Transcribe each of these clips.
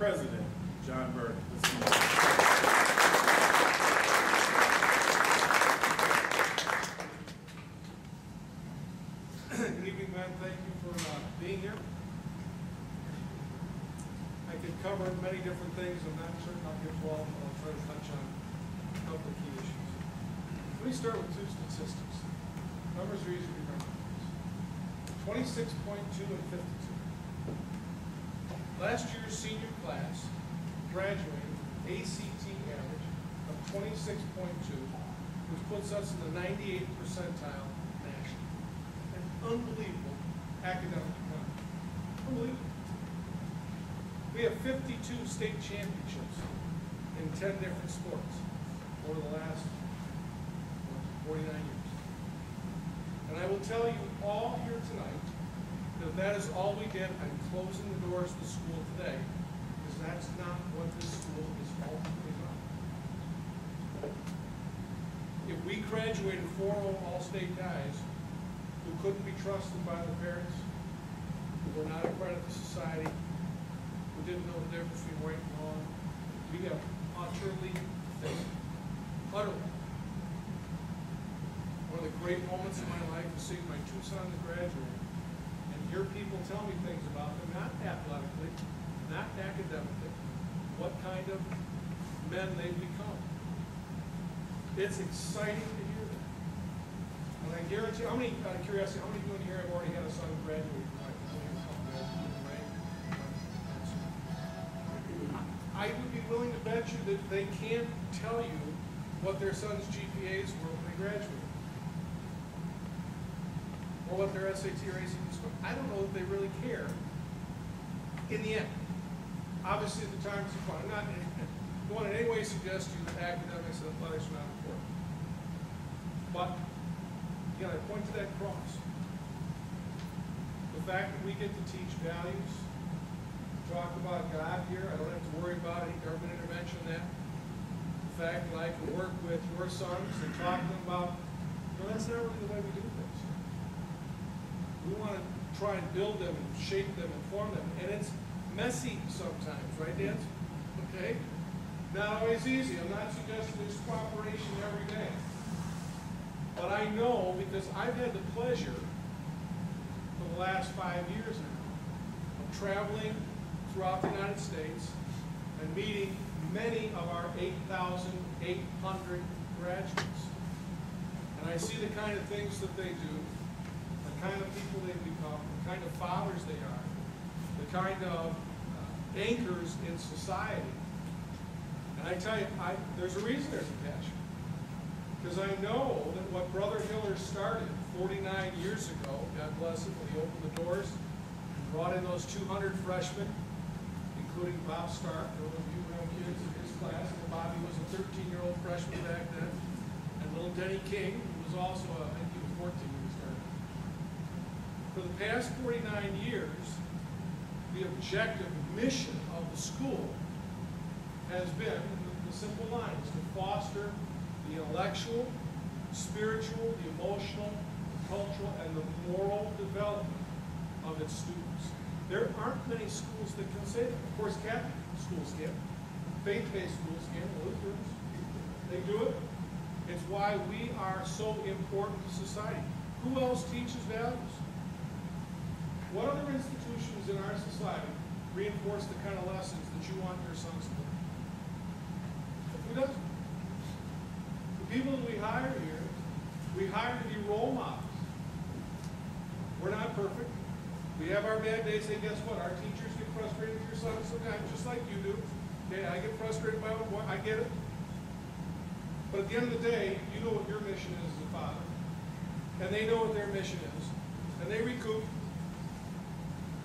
president, John Birney. Good evening, men. Thank you for being here. I could cover many different things. I'm not certain I'll get to all, but I'll try to touch on a couple of key issues. Let me start with two statistics. Numbers are easy to remember. 26.2 and 52. Last year's senior class graduated with ACT average of 26.2, which puts us in the 98th percentile nationally. An unbelievable academic economy. Unbelievable. We have 52 state championships in 10 different sports over the last 49 years. And I will tell you all here tonight that that is all we did on closing the doors of the school today, because that's not what this school is ultimately about. If we graduated 4 all-state guys who couldn't be trusted by their parents, who were not a credit to society, who didn't know the difference between right and wrong, we have utterly failed. Utterly. One of the great moments in my life is seeing my 2 sons graduate and hear people tell me things about them, not athletically, not academically, what kind of men they've become. It's exciting to hear that. And I guarantee, how many, out of curiosity, how many of you in here have already had a son graduate? I would be willing to bet you that they can't tell you what their son's GPAs were when they graduated, or what their SAT or ACT score. I don't know that they really care in the end. Obviously, at the time it's fun. I'm not going to in any way suggest to you that academics and athletics are not important. But, again, I point to that cross. The fact that we get to teach values, talk about God here, I don't have to worry about any government intervention in that. The fact that I can work with your sons and talk to them about, that's not really the way we do things. We want to try and build them and shape them and form them. And it's messy sometimes, right, Dan? Okay? Not always easy. I'm not suggesting there's cooperation every day. But I know, because I've had the pleasure for the last 5 years now of traveling throughout the United States and meeting many of our 8,800 graduates. And I see the kind of things that they do, the kind of people they've become, the kind of fathers they are, the kind of anchors in society. And I tell you, there's a reason there's a passion. Because I know that what Brother Miller started 49 years ago, God bless him, when he opened the doors and brought in those 200 freshmen, including Bob Stark, those of you young kids in his class. And Bobby was a 13-year-old freshman back then. And little Denny King, who was also, I think he was 14 when he started. For the past 49 years, the objective mission of the school has been, the simple line, is to foster the intellectual, spiritual, the emotional, the cultural, and the moral development of its students. There aren't many schools that can say that. Of course, Catholic schools can. Faith-based schools can. Lutherans, they do it. It's why we are so important to society. Who else teaches values? What other institutions in our society reinforce the kind of lessons that you want your sons to learn? Who doesn't? The people that we hire here, we hire to be role models. We're not perfect. We have our bad days. Hey, guess what? Our teachers get frustrated with your sons sometimes, just like you do. Okay, I get frustrated by what I get it. But at the end of the day, you know what your mission is as a father. And they know what their mission is. And they recoup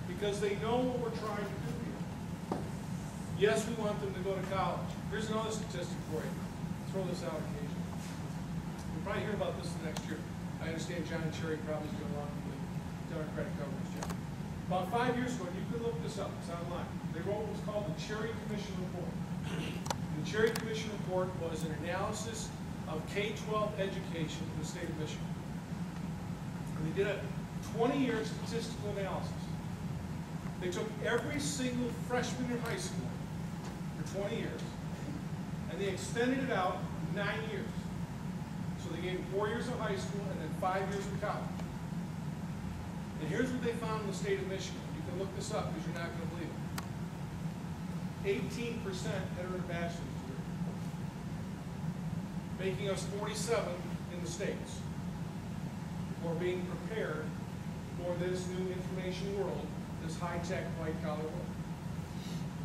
because they know what we're trying to do here. Yes, we want them to go to college. Here's another statistic for you. Throw this out occasionally. We'll probably hear about this next year. I understand John Cherry probably is going to run for the Democratic governor's job. About 5 years ago, you can look this up, it's online. They wrote what was called the Cherry Commission Report. The Cherry Commission Report was an analysis of K-12 education in the state of Michigan. And they did a 20-year statistical analysis. They took every single freshman in high school for 20 years, and they extended it out 9 years. So they gave him 4 years of high school and then 5 years of college. And here's what they found in the state of Michigan. You can look this up because you're not going to believe it. 18% had earned a bachelor's degree, making us 47 in the states for being prepared for this new information world, this high-tech, white-collar world.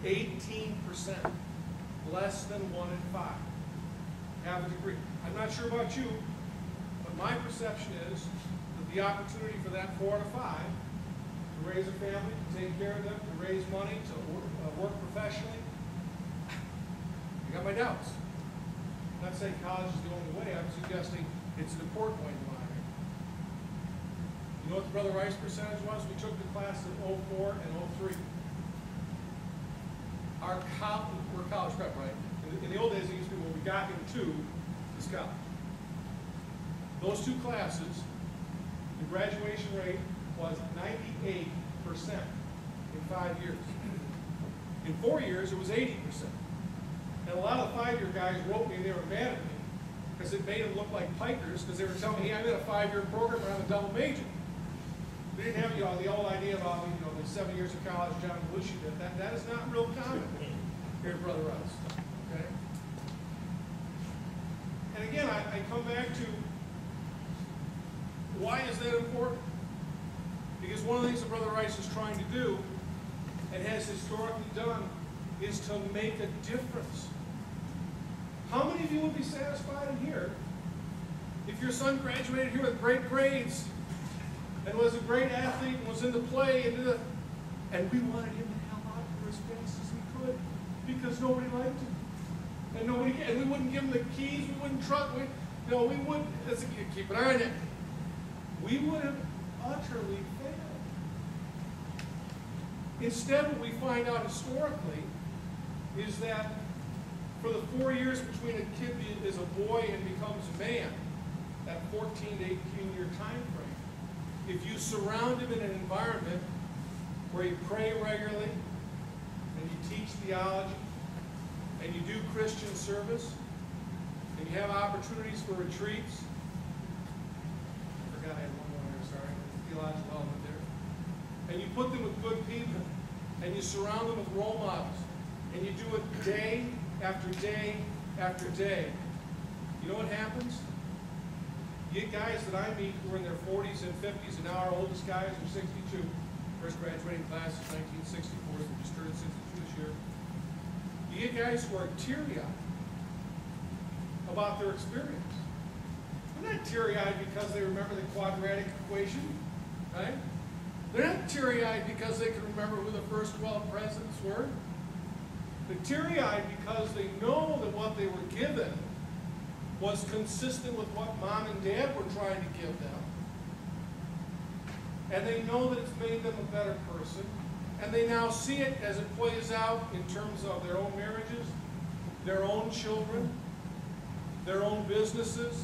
18%, less than 1 in 5, have a degree. I'm not sure about you, but my perception is that the opportunity for that 4 out of 5 to raise a family, to take care of them, to raise money, to work professionally, I got my doubts. I'm not saying college is the only way. I'm suggesting it's an important way to monitor. You know what the Brother Rice percentage was? We took the class in 04 and 03. We're college prep, right? In the old days, it used to be when we got into this college. Those two classes, the graduation rate was 98% in 5 years. In 4 years, it was 80%. And a lot of the 5-year guys wrote me and they were mad at me because it made them look like pikers because they were telling me, hey, I'm in a 5-year program and I'm a double major. We didn't have the old idea about the 7 years of college John Belushi did. That is not real common here at Brother Rice. Okay? And again, I come back to why is that important? Because one of the things that Brother Rice is trying to do and has historically done is to make a difference. How many of you would be satisfied in here if your son graduated here with great grades and was a great athlete and was in the play and we wanted him to help out for as fast as we could because nobody liked him and we wouldn't give him the keys, we wouldn't trust, we wouldn't. Keep an eye on it. We would have utterly failed. Instead, what we find out historically is that for the 4 years between a kid is a boy and becomes a man, that 14 to 18-year time frame, if you surround him in an environment where you pray regularly and you teach theology and you do Christian service and you have opportunities for retreats, I forgot I had one more there, sorry, theological element there, and you put them with good people and you surround them with role models and you do it day after day after day, you know what happens? You get guys that I meet who are in their 40s and 50s, and now our oldest guys are 62. First graduating class is 1964, so we just turned 62 this year. You get guys who are teary-eyed about their experience. They're not teary-eyed because they remember the quadratic equation, right? They're not teary-eyed because they can remember who the first 12 presidents were. They're teary-eyed because they know that what they were given was consistent with what mom and dad were trying to give them. And they know that it's made them a better person. And they now see it as it plays out in terms of their own marriages, their own children, their own businesses,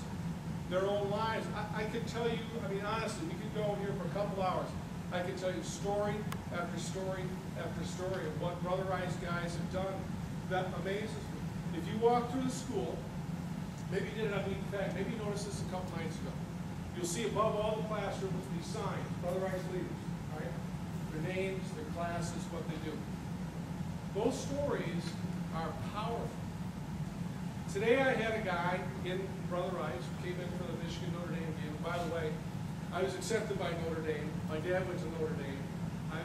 their own lives. I could tell you, I mean, honestly, we could go here for a couple hours. I could tell you story after story after story of what Brother Rice guys have done that amazes me. If you walk through the school, maybe you did it on Week Fact, maybe you noticed this a couple nights ago. You'll see above all the classrooms these signs, Brother Rice leaders, right? Their names, their classes, what they do. Those stories are powerful. Today I had a guy in Brother Rice who came in for the Michigan-Notre Dame game. And by the way, I was accepted by Notre Dame. My dad went to Notre Dame. I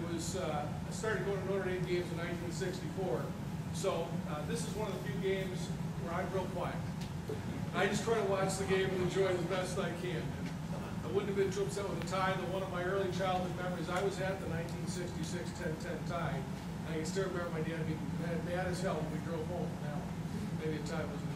started going to Notre Dame games in 1964. So this is one of the few games where I'm real quiet. I just try to watch the game and enjoy the best I can. And I wouldn't have been too upset with the tie. One of my early childhood memories, I was at the 1966 10-10 tie. I can still remember my dad being mad as hell when we drove home. Now, maybe a tie wasn't